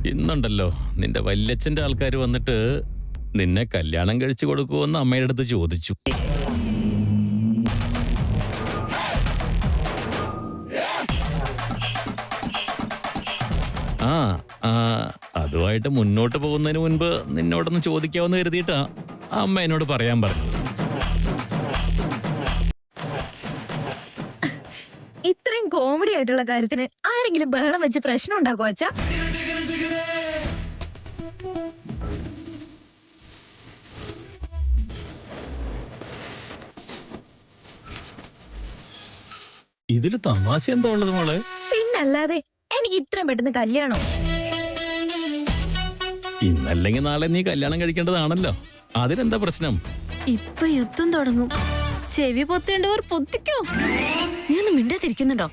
ഇന്നുണ്ടല്ലോ നിന്റെ വല്യച്ഛന്റെ ആൾക്കാർ വന്നിട്ട് നിന്നെ കല്യാണം കഴിച്ചു കൊടുക്കുമെന്ന് അമ്മയുടെ അടുത്ത് ചോദിച്ചു. അതുമായിട്ട് മുന്നോട്ട് പോകുന്നതിന് മുൻപ് നിന്നോടൊന്ന് ചോദിക്കാമെന്ന് കരുതിയിട്ടാ അമ്മ എന്നോട് പറയാൻ പറഞ്ഞു. ഇത്രയും കോമഡി ആയിട്ടുള്ള കാര്യത്തിന് ആരെങ്കിലും ബഹളം വെച്ച് പ്രശ്നം ഉണ്ടാക്കോ അച്ഛാ? ഇതില് തമാശ എന്താ ഉള്ളത് മോളെ? പിന്നല്ലാതെ, എനിക്ക് ഇത്രയും പെട്ടെന്ന് കല്യാണം. ഇന്നല്ലെങ്കിൽ നാളെ നീ കല്യാണം കഴിക്കേണ്ടതാണല്ലോ, അതിനെന്താ പ്രശ്നം? ഇപ്പൊ യുദ്ധം തുടങ്ങും. ചെവി പൊത്തേണ്ടവർ പൊത്തിക്കോ. നീ ഒന്ന് മിണ്ടാതിരിക്കുന്നുണ്ടോ?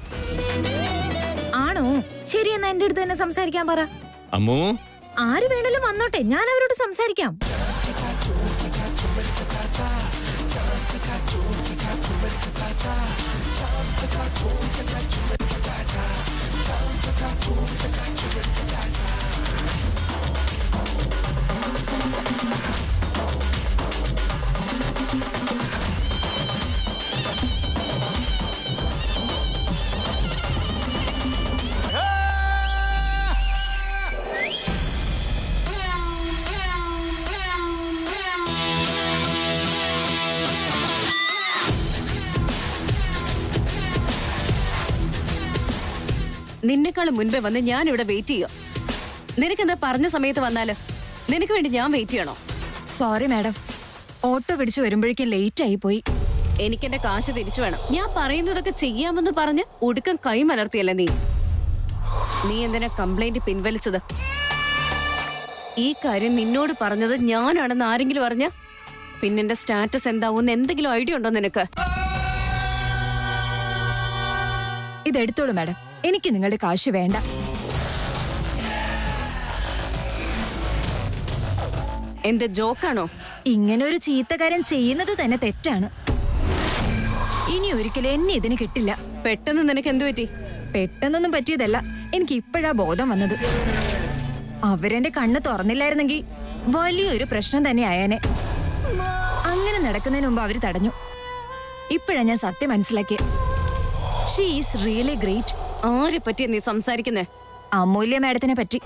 ആണോ? ശരി, എന്നാ എന്റെ അടുത്ത് തന്നെ സംസാരിക്കാൻ പറ. അമ്മൂ, ആര് വേണേലും വന്നോട്ടെ, ഞാൻ അവരോട് സംസാരിക്കാം. നിന്നെക്കാളും മുൻപേ വന്ന് ഞാൻ ഇവിടെ വെയിറ്റ് ചെയ്യോ? നിനക്കെന്താ പറഞ്ഞ സമയത്ത് വന്നാല് നിനക്ക് വേണ്ടി ഞാൻ വെയിറ്റ് ചെയ്യണോ? സോറി മാഡം, ഓട്ടോ പിടിച്ചു വരുമ്പോഴേക്കും ലേറ്റ് ആയി പോയി. എനിക്കെന്റെ കാശ് തിരിച്ചു വേണം. ഞാൻ പറയുന്നതൊക്കെ ചെയ്യാമെന്ന് പറഞ്ഞ് ഒടുക്കം കൈ മലർത്തിയല്ലേ നീ എന്തിനാ കംപ്ലൈന്റ് പിൻവലിച്ചത്? ഈ കാര്യം നിന്നോട് പറഞ്ഞത് ഞാനാണെന്ന് ആരെങ്കിലും അറിഞ്ഞ പിന്നെന്റെ സ്റ്റാറ്റസ് എന്താവും എന്തെങ്കിലും ഐഡിയ ഉണ്ടോ നിനക്ക്? ഇതെടുത്തോളൂ മാഡം, എനിക്ക് നിങ്ങളുടെ കാശ് വേണ്ട. എന്ത് ജോക്കാണോ? ഇങ്ങനൊരു ചീത്തകാരൻ ചെയ്യുന്നത് തന്നെ തെറ്റാണ്. ഇനി ഒരിക്കലും എന്നെ ഇതിന് കിട്ടില്ല. പെട്ടെന്ന് നിനക്ക് എന്തു പറ്റി? പെട്ടെന്നൊന്നും പറ്റിയതല്ല, എനിക്ക് ഇപ്പോഴാ ബോധം വന്നത്. അവരെന്റെ കണ്ണ് തുറന്നില്ലായിരുന്നെങ്കിൽ വലിയൊരു പ്രശ്നം തന്നെ ആയേനെ. അങ്ങനെ നടക്കുന്നതിന് മുമ്പ് അവര് തടഞ്ഞു. ഇപ്പോഴാ ഞാൻ സത്യം മനസ്സിലാക്കിയ. She is really great. ആരെ പറ്റിയാ നീ സംസാരിക്കുന്നേ? അമൂല്യ മാഡത്തിനെ പറ്റി.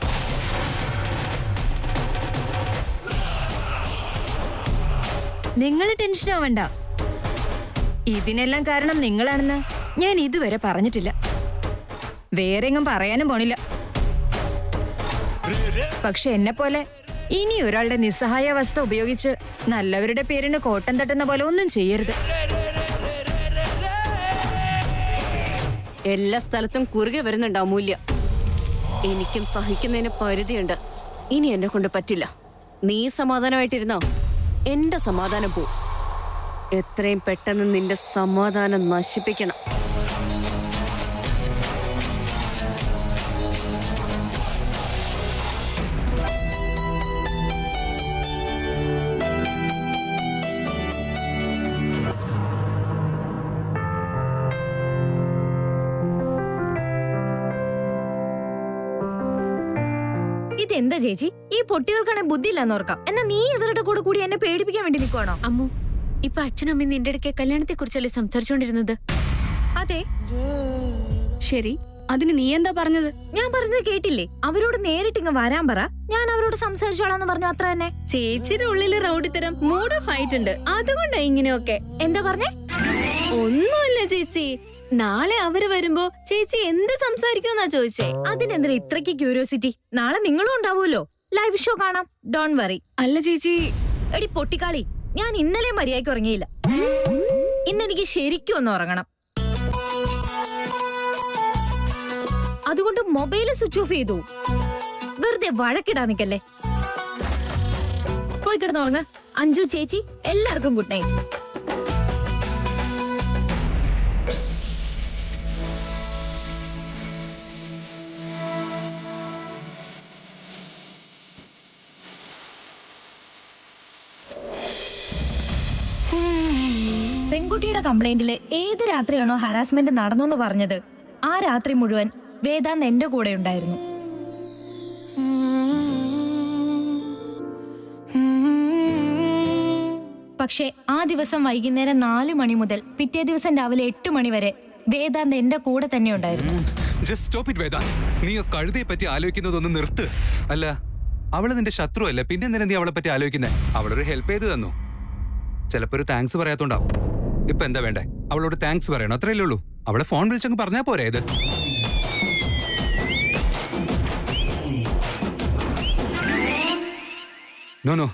നിങ്ങൾ ടെൻഷൻ ആവണ്ട, ഇതിനെല്ലാം കാരണം നിങ്ങളാണെന്ന് ഞാൻ ഇതുവരെ പറഞ്ഞിട്ടില്ല, വേറെങ്ങും പറയാനും പോണില്ല. പക്ഷെ എന്നെ പോലെ ഇനി ഒരാളുടെ നിസ്സഹായാവസ്ഥ ഉപയോഗിച്ച് നല്ലവരുടെ പേരിന് കോട്ടം തട്ടുന്ന പോലെ ഒന്നും ചെയ്യരുത്. എല്ലാ സ്ഥലത്തും കുറുകെ വരുന്നുണ്ട് അമൂല്യ. എനിക്കും സഹിക്കുന്നതിന് പരിധിയുണ്ട്. ഇനി എന്നെ കൊണ്ട് പറ്റില്ല. നീ സമാധാനമായിട്ടിരുന്നോ, എന്റെ സമാധാനം പോ. എത്രയും പെട്ടെന്ന് നിന്റെ സമാധാനം നശിപ്പിക്കണം. ഇതെന്താ ചേച്ചി, ഈ പൊട്ടികൾക്കാണെ ബുദ്ധിയില്ലാന്ന് ഓർക്കാം. എന്നാ നീ ഇവരുടെ കൂടെ കൂടി എന്നെ പേടിപ്പിക്കാൻ വേണ്ടി നിൽക്കുവാണോ? അമ്മു, ഇപ്പൊ അച്ഛനും അമ്മയും നിന്റെ ഇടയ്ക്ക് കല്യാണത്തെ കുറിച്ചല്ലേ സംസാരിച്ചോണ്ടിരുന്നത്? അതെ. ശരി, അതിന് നീ എന്താ പറഞ്ഞത്? ഞാൻ പറഞ്ഞത് കേട്ടില്ലേ? അവരോട് നേരിട്ട് ഇങ്ങ് വരാൻ പറ, ഞാൻ അവരോട് സംസാരിച്ചോളാന്ന് പറഞ്ഞു, അത്ര തന്നെ. ചേച്ചിയുടെ ഉള്ളില് റൗഡിത്തരം മൂഡ് ഓഫ് ആയിട്ടുണ്ട്, അതുകൊണ്ടാ ഇങ്ങനെയൊക്കെ. എന്താ പറഞ്ഞേ? ഒന്നുമല്ല ചേച്ചി, നാളെ അവര് വരുമ്പോ ചേച്ചി എന്ത് സംസാരിക്കുമെന്നാ ചോദിച്ചേ. അതിനെന്തിനാ ഇത്രയ്ക്ക് ക്യൂരിയോസിറ്റി? നാളെ നിങ്ങളും ഉണ്ടാവുമല്ലോ, ലൈവ് ഷോ കാണാം. Don't worry. അല്ല ചേച്ചി. എടി പൊട്ടിക്കാളി, ഞാൻ ഇന്നലെ മര്യാദയ്ക്ക് ഉറങ്ങിയില്ല. ഇന്നെനിക്ക് ശരിക്കും ഒന്ന് ഉറങ്ങണം. അതുകൊണ്ട് മൊബൈല് സ്വിച്ച് ഓഫ് ചെയ്തു. വെറുതെ വഴക്കിടാൻ നിക്കല്ലേ. പോയി കിടന്നുറങ്ങ. അഞ്ജു ചേച്ചി, എല്ലാവർക്കും ഗുഡ് നൈറ്റ്. പെൺകുട്ടിയുടെ കംപ്ലൈന്റില് ഏത് രാത്രിയാണോ ഹറാസ്മെന്റ് നടന്നു പറഞ്ഞത്, ആ രാത്രി മുഴുവൻ വേദാന്ത് എന്റെ കൂടെ ഉണ്ടായിരുന്നു. പക്ഷേ ആ ദിവസം വൈകുന്നേരം 4 മണി മുതൽ പിറ്റേ ദിവസം രാവിലെ 8 മണി വരെ വേദാന്ത് എന്റെ കൂടെ തന്നെ ഉണ്ടായിരുന്നു. Just stop it Vedant. നീ ആ കഴുതയെ പറ്റി ആലോചിക്കുന്നതൊന്ന് നിർത്ത്. അല്ല, അവള് നിന്റെ ശത്രു അല്ല, പിന്നെ എന്തിനാ നീ അവളെ പറ്റി ആലോചിക്കുന്നേ? അവളൊരു ഹെൽപ്പ് ചെയ്ത് തന്നു, ചിലപ്പോ ഒരു താങ്ക്സ് പറയാത്തോണ്ടാവും. ഇപ്പൊ എന്താ വേണ്ടേ? അവളോട് താങ്ക്സ് പറയണം, അത്രയല്ലേ ഉള്ളൂ. അവളെ ഫോൺ വിളിച്ചങ്ങ് പറഞ്ഞാ പോരെ ഇത്? നോ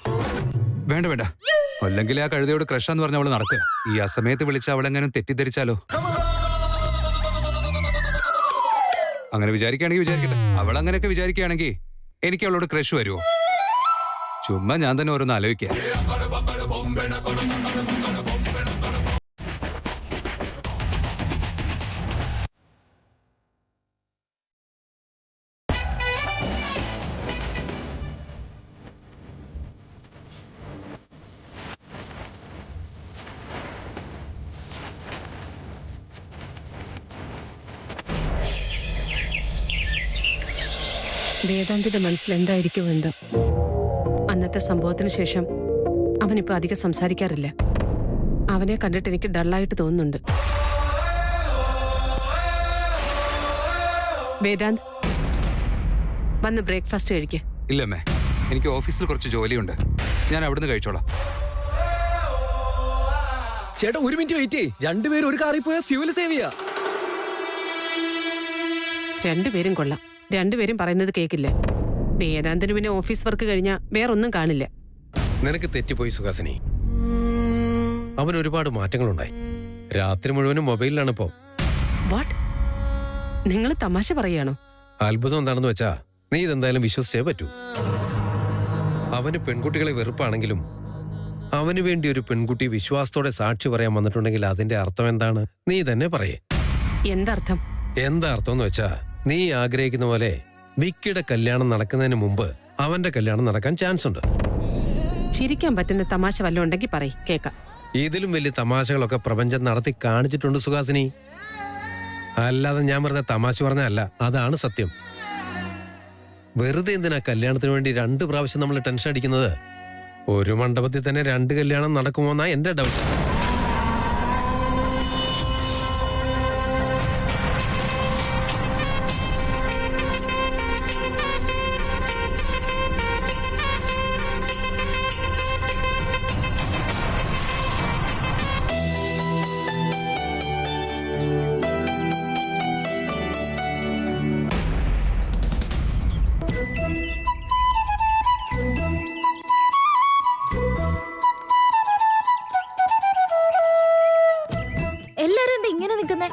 വേണ്ട വേണ്ട. അല്ലെങ്കിൽ ആ കഴുതയോട് ക്രഷാന്ന് പറഞ്ഞ അവള് നടക്കുക. ഈ അസമയത്ത് വിളിച്ച അവളെങ്ങനും തെറ്റിദ്ധരിച്ചാലോ? അങ്ങനെ വിചാരിക്കുകയാണെങ്കിൽ വിചാരിക്കട്ടെ. അവൾ അങ്ങനെയൊക്കെ വിചാരിക്കുകയാണെങ്കിൽ എനിക്ക് അവളോട് ക്രഷ് വരുമോ? ചുമ്മാ ഞാൻ തന്നെ ഓരോന്ന് ആലോചിക്കാം. വേദാന്തിന്റെ മനസ്സിൽ എന്തായിരിക്കും എന്തോ. അന്നത്തെ സംഭവത്തിന് ശേഷം അവനിപ്പോ അധികം സംസാരിക്കാറില്ല. അവനെ കണ്ടിട്ട് എനിക്ക് ഡള്ളായിട്ട് തോന്നുന്നുണ്ട്. വേദാന്ത്, വന്ന് ബ്രേക്ക്ഫാസ്റ്റ് കഴിക്ക്. ഇല്ലമ്മേ, എനിക്ക് ഓഫീസിൽ കുറച്ച് ജോലിയുണ്ട്, ഞാൻ അവിടുന്ന് കഴിച്ചോളാം. ചേട്ടാ ഒരു മിനിറ്റ് വെയിറ്റ് ചെയ്യ്. രണ്ടുപേരും ഒരു കാറിൽ പോയാൽ ഫ്യൂല് സേവ് ചെയ്യാ. രണ്ടുപേരും കൊള്ളാം. രണ്ടുപേരും പറയുന്നത് കേക്കില്ലേ. വേദാന്തിന് പിന്നെ ഓഫീസ് വർക്ക് കഴിഞ്ഞാൽ വേറൊന്നും കാണില്ല. നിനക്ക് തെറ്റിപ്പോയി സുഹാസിനി. അവന് ഒരുപാട് മാറ്റങ്ങളുണ്ടായി. രാത്രി മുഴുവനും മൊബൈലിലാണ് ഇപ്പോ. വാട്ട്? നിങ്ങൾ തമാശ പറയാണോ? അത്ഭുതം എന്താണെന്ന് വെച്ചാ നീ ഇതെന്തായാലും വിശ്വസിച്ചേ പറ്റൂ. അവന് പെൺകുട്ടികളെ വെറുപ്പാണെങ്കിലും അവന് വേണ്ടി ഒരു പെൺകുട്ടി വിശ്വാസത്തോടെ സാക്ഷി പറയാൻ വന്നിട്ടുണ്ടെങ്കിൽ അതിന്റെ അർത്ഥം എന്താണ്? നീ തന്നെ പറയേ. എന്തർത്ഥം? എന്താ അർത്ഥം എന്ന് വെച്ചാ, നീ ആഗ്രഹിക്കുന്ന പോലെ വിക്കിയുടെ കല്യാണം നടക്കുന്നതിന് മുമ്പ് അവന്റെ കല്യാണം നടക്കാൻ ചാൻസ് ഉണ്ട്. ചിരിക്കാൻ പറ്റുന്ന തമാശ വല്ലതും ഉണ്ടെങ്കിൽ പറയ്, കേക്കാം. ഇതിലും വലിയ തമാശകളൊക്കെ പ്രപഞ്ചം നടത്തി കാണിച്ചിട്ടുണ്ട് സുഹാസിനി. അല്ലാതെ ഞാൻ വെറുതെ തമാശ പറഞ്ഞല്ല, അതാണ് സത്യം. വെറുതെ എന്തിനാ കല്യാണത്തിന് വേണ്ടി 2 പ്രാവശ്യം നമ്മൾ ടെൻഷൻ അടിക്കുന്നത്? ഒരു മണ്ഡപത്തിൽ തന്നെ 2 കല്യാണം നടക്കുമോന്നാ എന്റെ ഡൗട്ട്. എല്ലാരും എന്താ ഇങ്ങനെ നിക്കുന്നേ?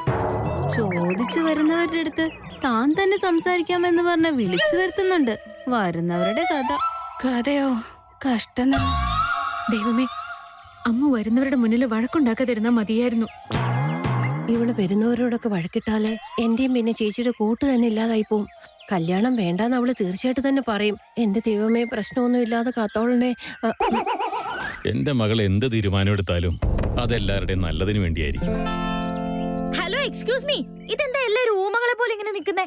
ചോദിച്ചു വരുന്നവരുടെ അടുത്ത് താൻ തന്നെ സംസാരിക്കാമെന്ന് പറഞ്ഞ വിളിച്ചു വരുത്തുന്നുണ്ട്. വരുന്നവരുടെ കഥയോ? കഷ്ടം. ദൈവമേ, അമ്മ വരുന്നവരുടെ മുന്നിൽ വഴക്കുണ്ടാക്കാതിരുന്നാ മതിയായിരുന്നു. ഇവള് വരുന്നവരോടൊക്കെ വഴക്കിട്ടാലേ എന്റെയും പിന്നെ ചേച്ചിയുടെ കൂട്ട് തന്നെ ഇല്ലാതായി പോവും. കല്യാണം വേണ്ടാന്ന് അവള് തീർച്ചയായിട്ടും തന്നെ പറയും. എന്റെ ദൈവമേ, പ്രശ്നമൊന്നും ഇല്ലാതെ കാത്തോളനെ. എന്റെ മകൾ എന്ത് തീരുമാനം എടുത്താലും അതെല്ലാവരുടെയും നല്ലതിന് വേണ്ടിയായിരിക്കും. ഹലോ, എക്സ്ക്യൂസ് മീ, ഇതെന്താ എല്ലാരും ഊമകളെ പോലെ ഇങ്ങനെ നിക്കുന്നേ?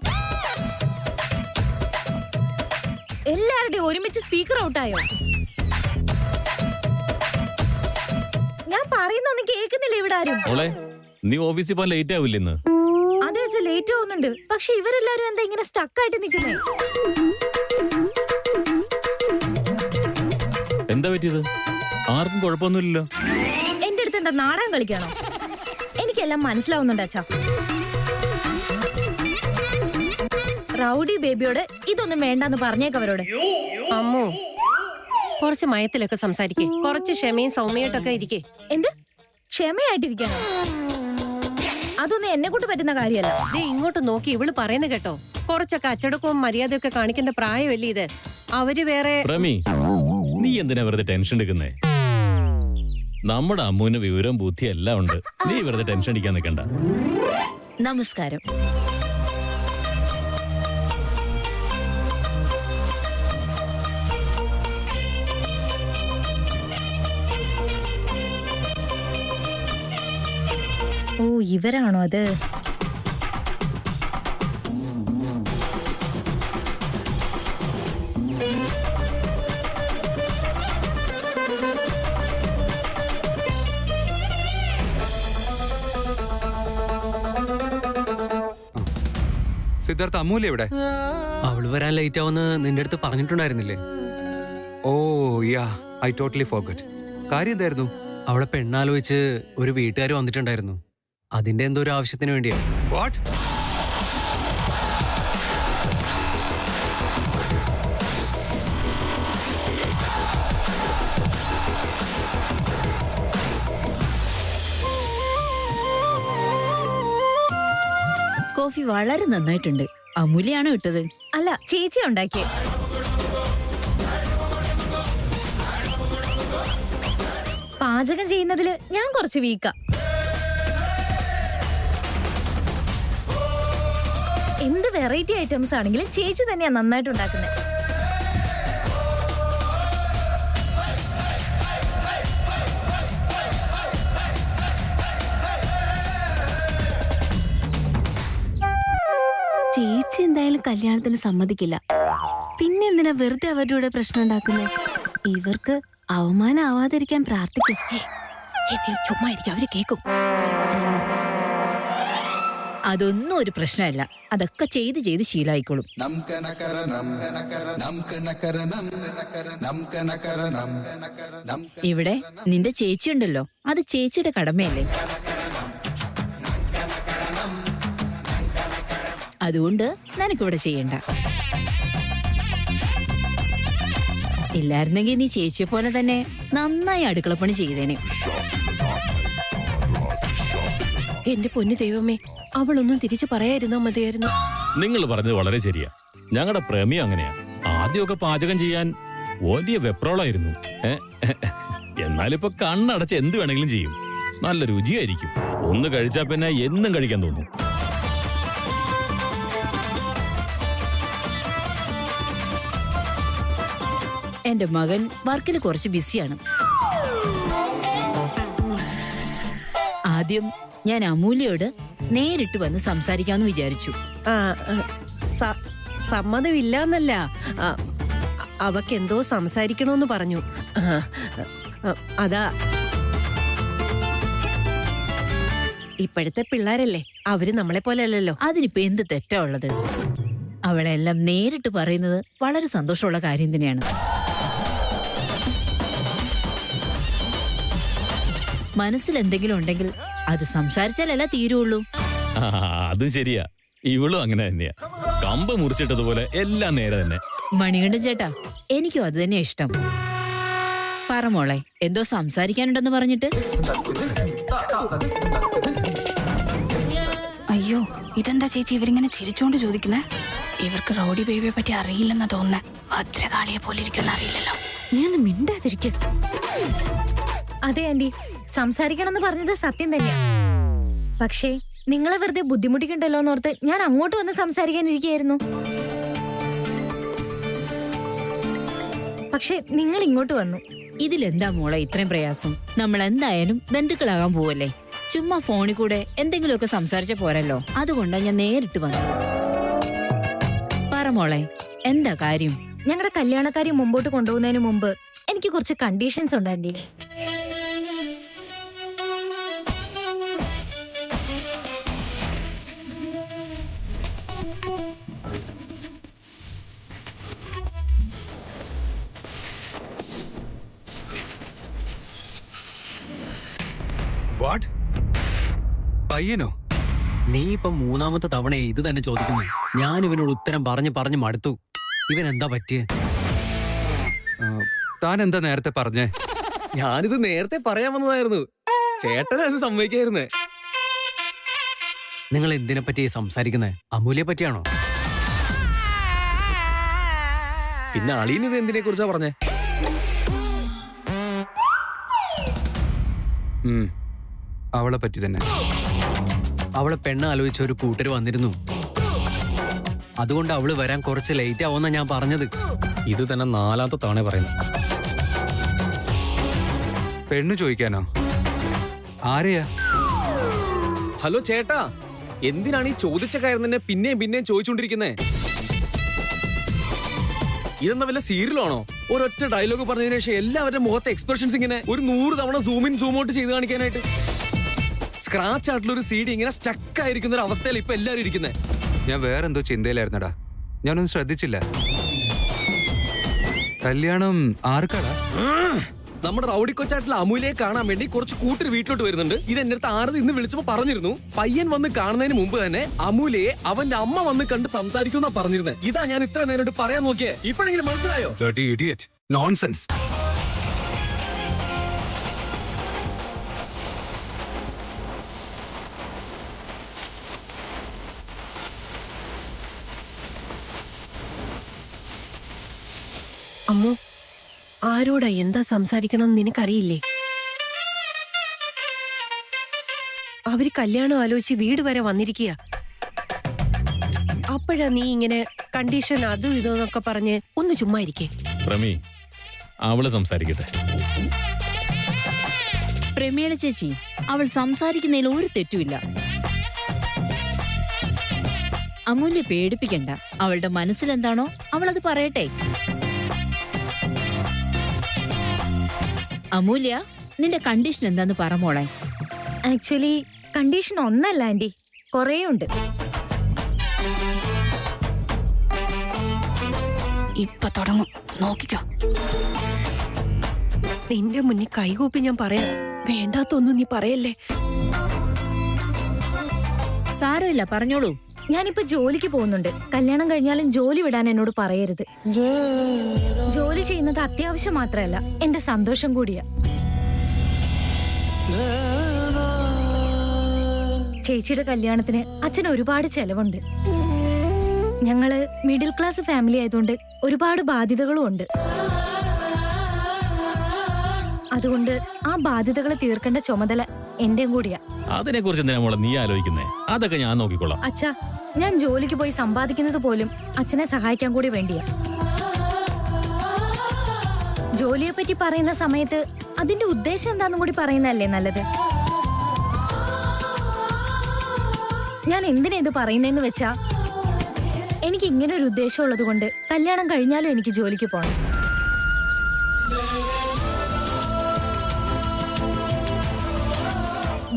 എല്ലാവരുടെയും ഒരുമിച്ച് സ്പീക്കർ ഔട്ടായോ? ഞാൻ പറയുന്നൊന്നും കേൾക്കുന്നില്ല ഇവിടെ ആരും. മോളെ, നീ ഓഫീസിൽ പോകാൻ ലേറ്റ് ആവില്ല ഇന്ന്? അതെ വെച്ചാൽ ലേറ്റ് ആവുന്നുണ്ട്. പക്ഷെ ഇവരെല്ലാരും എന്താ ഇങ്ങനെ സ്റ്റക്കായിട്ട് നിക്കുന്നേ? എന്താ പറ്റിയത്? ആർക്കും കുഴപ്പമൊന്നുമില്ലല്ലോ. എന്റെ അടുത്ത് എന്താ നാടകം കളിക്കാണോ? എനിക്കെല്ലാം മനസ്സിലാവുന്നുണ്ട് അച്ഛാ. റൗഡി ബേബിയോട് ഇതൊന്നും വേണ്ടെന്ന് പറഞ്ഞേക്കവരോട്. അമ്മോ, കുറച്ച് മയത്തിലൊക്കെ സംസാരിക്കേ. കുറച്ച് ക്ഷമയും സൗമ്യമായിട്ടൊക്കെ ഇരിക്കേ. എന്ത് ക്ഷമയായിട്ടിരിക്കാനോ? അതൊന്നും എന്നെ കൊണ്ട് പറ്റുന്ന കാര്യമല്ല. ദേ ഇങ്ങോട്ട് നോക്കി, ഇവള് പറയുന്നത് കേട്ടോ. കുറച്ചൊക്കെ അച്ചടക്കവും മര്യാദയൊക്കെ കാണിക്കേണ്ട പ്രായമല്ലേ ഇത്. അവര് വേറെ. പ്രമി, നീ എന്തിനാ വെറുതെ ടെൻഷൻ എടുക്കുന്നേ? നമ്മുടെ അമ്മുവിന് വിവരം ബുദ്ധി എല്ലാം ഉണ്ട്. നീ വെറുതെ ടെൻഷൻ അടിക്കാൻ നിൽക്കണ്ട. നമസ്കാരം. ഓ, ഇവരാണോ അത്? സിദ്ധാർത്ഥ അമ്മൂല്ലേ ഇവിടെ? അവള് വരാൻ ലേറ്റ് ആവുമെന്ന് നിന്റെ അടുത്ത് പറഞ്ഞിട്ടുണ്ടായിരുന്നില്ലേ? ഓ യാ, ഐ ടോട്ടലി ഫോർഗറ്റ്. കാര്യം എന്തായിരുന്നു? അവളെ പെണ്ണാലോചിച്ച് ഒരു വീട്ടുകാർ വന്നിട്ടുണ്ടായിരുന്നു. അതിന്റെ എന്തോ ഒരു ആവശ്യത്തിന് വേണ്ടിയാ. വാട്ട്? കോഫി വളരെ നന്നായിട്ടുണ്ട്. അമൂല്യാണോ ഇട്ടത്? അല്ല, ചേച്ചി ഉണ്ടാക്കിയേ. പാചകം ചെയ്യുന്നതില് ഞാൻ കുറച്ച് വീക്കാ. എന്ത് വെറൈറ്റി ഐറ്റംസ് ആണെങ്കിലും ചേച്ചി തന്നെയാ നന്നായിട്ട് ഉണ്ടാക്കുന്നത്. ചേച്ചി എന്തായാലും കല്യാണത്തിന് സമ്മതിക്കില്ല. പിന്നെ എന്തിനാ വെറുതെ അവരുടെ കൂടെ പ്രശ്നം ഉണ്ടാക്കുന്നത്? ഇവർക്ക് അവമാനം ആവാതിരിക്കാൻ പ്രാർത്ഥിക്കും. ചുമ്മാ ഇരിക്കും, അവര് കേക്കും. അതൊന്നും ഒരു പ്രശ്നമല്ല. അതൊക്കെ ചെയ്ത് ചെയ്ത് ശീലായിക്കോളും. ഇവിടെ നിന്റെ ചേച്ചി ഉണ്ടല്ലോ, അത് ചേച്ചിയുടെ കടമയല്ലേ? അതുകൊണ്ട് നിനക്കിവിടെ ചെയ്യണ്ട. ഇല്ലായിരുന്നെങ്കിൽ നീ ചേച്ചിയെ പോലെ തന്നെ നന്നായി അടുക്കളപ്പണി ചെയ്തേനെ. എന്റെ പൊന്നു ദൈവമേ, അവളൊന്നും തിരിച്ചു പറയാതിരുന്നാ മതിയായിരുന്നു. നിങ്ങൾ പറഞ്ഞത് വളരെ ശരിയാ. ഞങ്ങളുടെ പ്രേമിയും അങ്ങനെയാ. ആദ്യമൊക്കെ പാചകം ചെയ്യാൻ വലിയ വെപ്രോളായിരുന്നു. എന്നാലിപ്പോ കണ്ണടച്ച് എന്ത് വേണമെങ്കിലും ചെയ്യും. നല്ല രുചിയായിരിക്കും. ഒന്ന് കഴിച്ചാ പിന്നെ എന്നും കഴിക്കാൻ തോന്നും. എന്റെ മകൻ വർക്കിൽ കുറച്ച് ബിസിയാണ്. ആദ്യം ഞാൻ അമൂല്യയോട് നേരിട്ട് വന്ന് സംസാരിക്കാന്ന് വിചാരിച്ചു. സമ്മതമില്ലാന്നല്ല, അവക്ക് എന്തോ സംസാരിക്കണോന്ന് പറഞ്ഞു. അതാ, ഇപ്പോഴത്തെ പിള്ളേരല്ലേ, അവര് നമ്മളെ പോലെ അല്ലല്ലോ. അതിനിപ്പോ എന്ത് തെറ്റാ ഉള്ളത്? അവളെല്ലാം നേരിട്ട് പറയുന്നത് വളരെ സന്തോഷമുള്ള കാര്യം തന്നെയാണ്. മനസ്സിൽ എന്തെങ്കിലും ഉണ്ടെങ്കിൽ അത് സംസാരിച്ചാലല്ല തീരുള്ളൂ. അതും ശരിയാ. ഇവളും അങ്ങനെ തന്നെയാ. കമ്പ് മുറിച്ചിട്ടതുപോലെ എല്ലാം നേരെ തന്നെ. മണികണ്ഠൻ ചേട്ടാ, എനിക്കും അത് തന്നെയാ ഇഷ്ടം. പറ മോളെ, എന്തോ സംസാരിക്കാനുണ്ടെന്ന് പറഞ്ഞിട്ട്. അയ്യോ, ഇതെന്താ ചേച്ചി ഇവരിങ്ങനെ ചിരിച്ചോണ്ട് ചോദിക്കുന്നേ? ഇവർക്ക് റോഡി ബേബിയെ പറ്റി അറിയില്ലെന്നാ തോന്നുന്നേ. ഭദ്രകാളിയെ പോലെ ഇരിക്കുന്ന അറിയില്ലല്ലോ. നീ ഒന്ന് മിണ്ടാതിരിക്കും. അതെ ആന്റി, സംസാരിക്കണം എന്ന് പറഞ്ഞത് സത്യം തന്നെയാ. പക്ഷേ നിങ്ങളെ വെറുതെ ബുദ്ധിമുട്ടിക്കണ്ടല്ലോ എന്നോർത്ത് ഞാൻ അങ്ങോട്ട് വന്ന് സംസാരിക്കാനിരിക്കുകയായിരുന്നു. പക്ഷെ നിങ്ങൾ ഇങ്ങോട്ട് വന്നു. ഇതിലെന്താ മോളെ ഇത്രയും പ്രയാസം? നമ്മൾ എന്തായാലും ബന്ധുക്കളാകാൻ പോവല്ലേ. ചുമ്മാ ഫോണിൽ കൂടെ എന്തെങ്കിലുമൊക്കെ സംസാരിച്ച പോരല്ലോ. അതുകൊണ്ടാണ് ഞാൻ നേരിട്ട് വന്നത്. പറ മോളെ, എന്താ കാര്യം? ഞങ്ങളുടെ കല്യാണക്കാര്യം മുമ്പോട്ട് കൊണ്ടുപോകുന്നതിന് മുമ്പ് എനിക്ക് കുറച്ച് കണ്ടീഷൻസ് ഉണ്ട് ആന്റി. വാട്ട്? പയ്യനോ? നീ ഇപ്പൊ മൂന്നാമത്തെ തവണ ഇത് തന്നെ ചോദിക്കുന്നു. ഞാൻ ഇവനോട് ഉത്തരം പറഞ്ഞു മടുത്തു. ഇവൻ എന്താ പറ്റിയേ? താൻ എന്താ നേരത്തെ പറഞ്ഞേ? ഞാനിത് നേരത്തെ പറയാൻ വന്നതായിരുന്നു. ചേട്ടനത് സമ്മതിക്കായിരുന്നേ. നിങ്ങൾ എന്തിനെ പറ്റി സംസാരിക്കുന്നേ? അമൂല്യെ പറ്റിയാണോ? പിന്നെ അളീനിത് എന്തിനെ കുറിച്ചാ പറഞ്ഞേ? അവളെ പറ്റി തന്നെ. അവളെ പെണ്ണ് ആലോചിച്ച ഒരു കൂട്ടര് വന്നിരുന്നു. അതുകൊണ്ട് അവള് വരാൻ കുറച്ച് ലേറ്റ് ആവുമെന്നാ ഞാൻ പറഞ്ഞത്. ഇത് തന്നെ 4ാമത്തെ തവണ പറയുന്നു. പെണ്ണ് ചോദിക്കാനോ? ആരെയാ? ഹലോ ചേട്ടാ, എന്തിനാണ് ഈ ചോദിച്ച കാര്യം തന്നെ പിന്നെയും ചോദിച്ചുകൊണ്ടിരിക്കുന്നേ? ഇതെന്താ വല്ല സീരിയലാണോ? ഒരൊറ്റ ഡയലോഗ് പറഞ്ഞതിന് ശേഷം എല്ലാവരുടെ മുഖത്തെ എക്സ്പ്രഷൻസ് ഇങ്ങനെ ഒരു 100 തവണ സൂം ഇൻ സൂം ഔട്ട് ചെയ്ത് കാണിക്കാനായിട്ട്. സ്ക്രാച്ച് ആയിട്ടുള്ള ഒരു CD ഇങ്ങനെ സ്റ്റക്ക് ആയിരിക്കുന്ന ഒരു അവസ്ഥയിൽ ഇപ്പൊ എല്ലാവരും ഇരിക്കുന്നത്. ഞാൻ വേറെന്തോ ചിന്തയിലായിരുന്നടാ. ഞാനൊന്നും ശ്രദ്ധിച്ചില്ല. കല്യാണം ആർക്കാടാ? നമ്മുടെ റൗഡി കൊച്ചാട്ടിൽ അമൂലയെ കാണാൻ വേണ്ടി കുറച്ച് കൂട്ടർ വീട്ടിലോട്ട് വരുന്നുണ്ട്. ഇത് എന്റെ അടുത്ത് ആരത് ഇന്ന് വിളിച്ചപ്പോ പറഞ്ഞിരുന്നു. പയ്യൻ വന്ന് കാണുന്നതിന് മുമ്പ് തന്നെ അമൂലയെ അവന്റെ അമ്മ വന്ന് കണ്ട് സംസാരിക്കുന്ന പറഞ്ഞിരുന്നത്. ഇതാ ഞാൻ ഇത്ര നേരിട്ട് പറയാൻ നോക്കിയേ. ഇപ്പോഴെങ്കിലും മനസ്സിലായോ? നോൺസെൻസ്. അമ്മോ, ആരോടാ എന്താ സംസാരിക്കണം നിനക്കറിയില്ലേ? അവര് കല്യാണം ആലോചിച്ച് വീട് വരെ വന്നിരിക്കുക. അപ്പോഴാ നീ ഇങ്ങനെ കണ്ടീഷൻ അതും ഇതൊന്നൊക്കെ പറഞ്ഞ് ഒന്ന് ചുമ്മാ ഇരിക്കേ. പ്രമി, അവള് സംസാരിക്കട്ടെ. പ്രമേള ചേച്ചി, അവൾ സംസാരിക്കുന്നതിൽ ഒരു തെറ്റുമില്ല. അമൂല്യ പേടിപ്പിക്കണ്ട. അവളുടെ മനസ്സിലെന്താണോ അവൾ അത് പറയട്ടെ. അമൂല്യ, നിന്റെ കണ്ടീഷൻ എന്താന്ന് പറ മോളെ. ആക്ച്വലി കണ്ടീഷൻ ഒന്നല്ല ആന്റി, കുറേ ഉണ്ട്. ഇപ്പൊ തുടങ്ങും, നോക്കിക്കോ. നിന്റെ മുന്നിൽ കൈകൂപ്പി ഞാൻ പറയാം, വേണ്ടാത്തൊന്നും നീ പറയല്ലേ. സാരമില്ല, പറഞ്ഞോളൂ. ഞാനിപ്പോ ജോലിക്ക് പോകുന്നുണ്ട്. കല്യാണം കഴിഞ്ഞാലും ജോലി വിടാൻ എന്നോട് പറയരുത്. ജോലി ചെയ്യുന്നത് അത്യാവശ്യം മാത്രമല്ല, എന്റെ സന്തോഷം കൂടിയാ. ചേച്ചിയുടെ കല്യാണത്തിന് അച്ഛന് ഒരുപാട് ചെലവുണ്ട്. ഞങ്ങള് മിഡിൽ ക്ലാസ് ഫാമിലി ആയതുകൊണ്ട് ഒരുപാട് ബാധ്യതകളും ഉണ്ട്. അതുകൊണ്ട് ആ ബാധ്യതകൾ തീർക്കേണ്ട ചുമതല എന്റെയും കൂടിയാ. അതിനെ കുറിച്ച് എന്തിനാ മോളെ നീ ആലോചിക്കുന്നേ? അതൊക്കെ ഞാൻ നോക്കിക്കോളാം. അച്ഛാ, ഞാൻ ജോലിക്ക് പോയി സമ്പാദിക്കുന്നത് പോലും അച്ഛനെ സഹായിക്കാൻ കൂടി വേണ്ടിയാ. ജോലിയെ പറ്റി പറയുന്ന സമയത്ത് അതിന്റെ ഉദ്ദേശം എന്താണെന്നും കൂടി പറയുന്നതല്ലേ നല്ലത്. ഞാൻ എന്തിനാ ഇത് പറയുന്നതെന്ന് വെച്ചാ, എനിക്ക് ഇങ്ങനെ ഒരു ഉദ്ദേശം ഉള്ളത് കൊണ്ട് കല്യാണം കഴിഞ്ഞാലും എനിക്ക് ജോലിക്ക് പോകണം.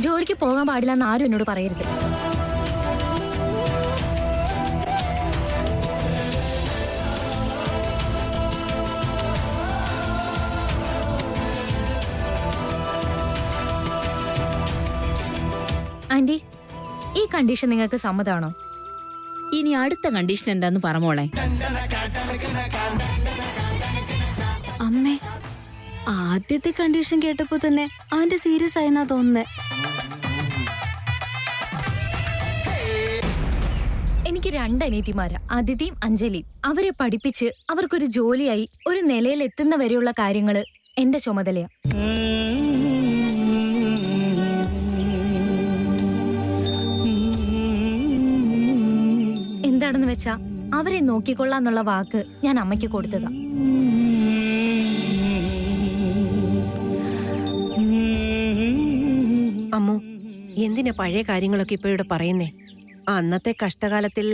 ജോലിക്ക് പോകാൻ പാടില്ല എന്ന് ആരും എന്നോട് പറയരുത്. ആന്റി, ഈ കണ്ടീഷൻ നിങ്ങൾക്ക് സമ്മതമാണോ? ഇനി അടുത്ത കണ്ടീഷൻ എന്താന്ന് പറ മോളെ. അമ്മേ, ആദ്യത്തെ കണ്ടീഷൻ കേട്ടപ്പോ തന്നെ അവന്റെ സീരിയസ് ആയെന്നാ തോന്നുന്നേ. എനിക്ക് 2 അനിയത്തിമാരാ, അദിതിയും അഞ്ജലിയും. അവരെ പഠിപ്പിച്ച് അവർക്കൊരു ജോലിയായി ഒരു നിലയിൽ എത്തുന്ന വരെയുള്ള കാര്യങ്ങള് എന്റെ ചുമതലയാ. എന്താണെന്ന് വെച്ചാ, അവരെ നോക്കിക്കൊള്ളാന്നുള്ള വാക്ക് ഞാൻ അമ്മയ്ക്ക് കൊടുത്തതാ. അമ്മു, എന്തിനാ പഴയ കാര്യങ്ങളൊക്കെ ഇപ്പൊ ഇവിടെ പറയുന്നേ? അന്നത്തെ കഷ്ടകാലത്തിൽ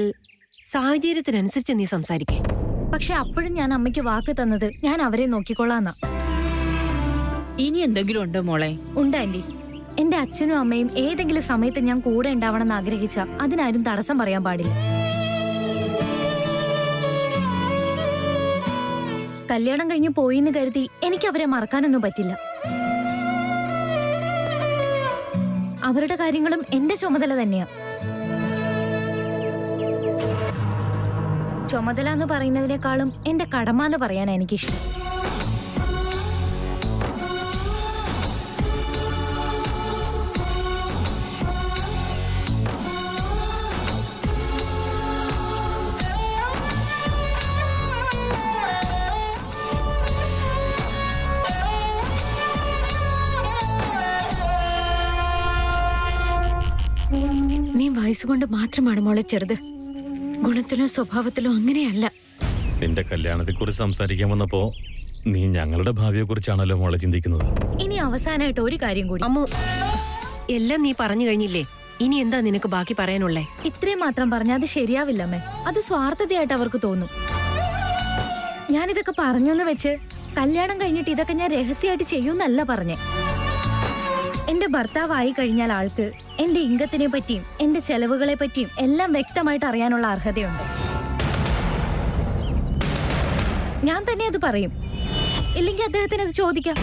സാഹചര്യത്തിനനുസരിച്ച് നീ സംസാരിക്കേ. പക്ഷെ അപ്പോഴും ഞാൻ അമ്മയ്ക്ക് വാക്ക് തന്നത് ഞാൻ അവരെ നോക്കിക്കൊള്ളാന്നാ. ഇനി എന്തെങ്കിലും ഉണ്ടോ മോളെ? ഉണ്ട് ആന്റി. എന്റെ അച്ഛനും അമ്മയും ഏതെങ്കിലും സമയത്ത് ഞാൻ കൂടെ ഉണ്ടാവണമെന്ന് ആഗ്രഹിച്ച അതിനാരും തടസ്സം പറയാൻ പാടില്ല. കല്യാണം കഴിഞ്ഞ് പോയിന്ന് കരുതി എനിക്ക് അവരെ മറക്കാനൊന്നും പറ്റില്ല. അവരുടെ കാര്യങ്ങളും എന്റെ ചുമതല തന്നെയാ. ചുമതല എന്ന് പറയുന്നതിനേക്കാളും എന്റെ കടമ എന്ന് പറയാനാ എനിക്കിഷ്ടം. നീ വയസ്സുകൊണ്ട് മാത്രമാണ് മോളെ ചെറുത്. ഗുണത്തിലോ സ്വഭാവത്തിലോ അങ്ങനെയല്ല. നിന്റെ കല്യാണത്തെക്കുറിച്ച് സംസാരിക്കാൻ വന്നപ്പോ നീ ഞങ്ങളുടെ ഭാവിയെ കുറിച്ചാണല്ലോ മോളെ ചിന്തിക്കുന്നത്. ഇനി അവസാനമായിട്ട് ഒരു കാര്യം കൂടി. അമ്മു, എല്ലാം നീ പറഞ്ഞു കഴിഞ്ഞില്ലേ? ഇനി എന്താ നിനക്ക് ബാക്കി പറയാനുള്ളേ? ഇത്രയും മാത്രം പറഞ്ഞാൽ അത് ശരിയാവില്ലമ്മേ. അത് സ്വാർത്ഥതയായിട്ട് അവർക്ക് തോന്നും. ഞാനിതൊക്കെ പറഞ്ഞെന്ന് വെച്ച് കല്യാണം കഴിഞ്ഞിട്ട് ഇതൊക്കെ ഞാൻ രഹസ്യമായിട്ട് ചെയ്യൂന്നല്ല പറഞ്ഞേ. എന്റെ ഭർത്താവായി കഴിഞ്ഞാൽ ആൾക്ക് എന്റെ ഇംഗത്തിനെ പറ്റിയും എന്റെ ചെലവുകളെ പറ്റിയും എല്ലാം വ്യക്തമായിട്ട് അറിയാനുള്ള അർഹതയുണ്ട്. ഞാൻ തന്നെ അത് പറയും, ഇല്ലെങ്കിൽ അദ്ദേഹത്തിന് അത് ചോദിക്കാം.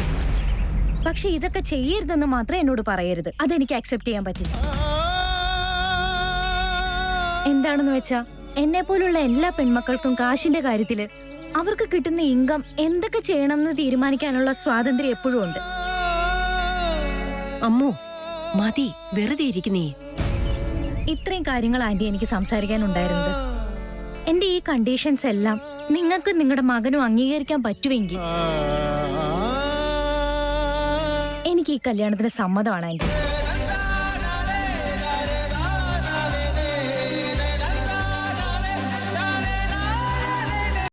പക്ഷെ ഇതൊക്കെ ചെയ്യരുതെന്ന് മാത്രം എന്നോട് പറയരുത്. അതെനിക്ക് അക്സെപ്റ്റ് ചെയ്യാൻ പറ്റില്ല. എന്താണെന്ന് വെച്ചാ, എന്നെ പോലുള്ള എല്ലാ പെൺമക്കൾക്കും കാശിന്റെ കാര്യത്തില് അവർക്ക് കിട്ടുന്ന ഇൻകം എന്തൊക്കെ ചെയ്യണമെന്ന് തീരുമാനിക്കാനുള്ള സ്വാതന്ത്ര്യം എപ്പോഴും ഉണ്ട്. അമ്മു മതി, വെറുതെ ഇരിക്കുന്നേ. ഇത്രയും കാര്യങ്ങൾ ആന്റി എനിക്ക് സംസാരിക്കാനുണ്ടായിരുന്നത്. എന്റെ ഈ കണ്ടീഷൻസ് എല്ലാം നിങ്ങൾക്ക് നിങ്ങളുടെ മകനും അംഗീകരിക്കാൻ പറ്റുമെങ്കിൽ എനിക്ക് ഈ കല്യാണത്തിന് സമ്മതമാണ് ആന്റി.